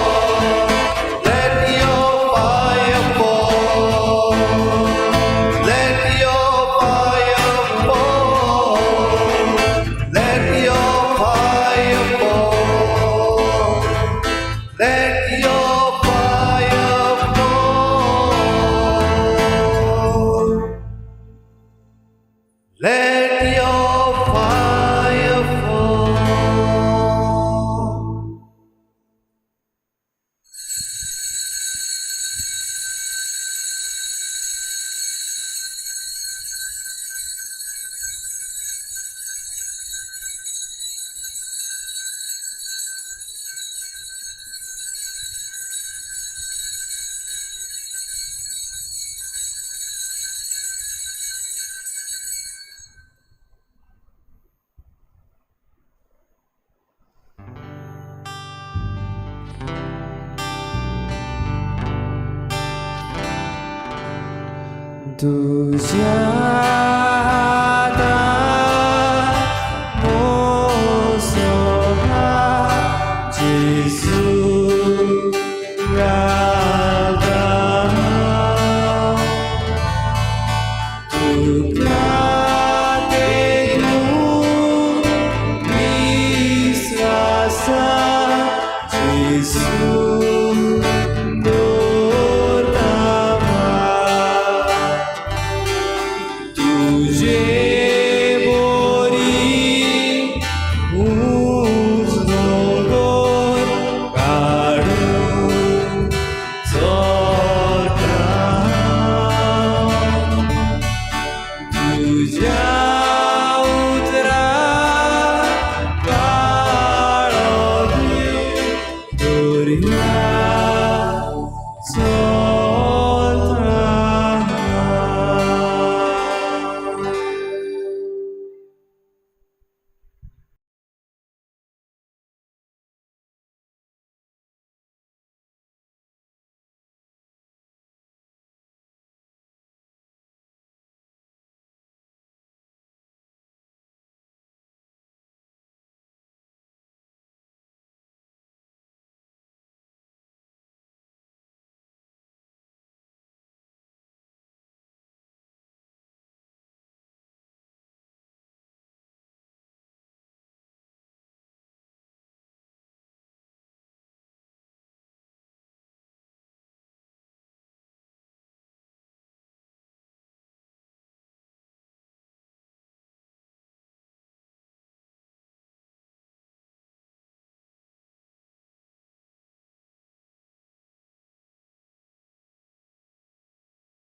S7: Let your fire fall. Let your fire fall. Let your fire fall. Let your fire fall. Let your fire fall.
S5: तुझ्या हातां मोसोहा जेसू राधा आसा जेसू दोलावा तुझे बोरी उजलोर काढून चोरटा तुझ्या उतरा काळोखी दोरी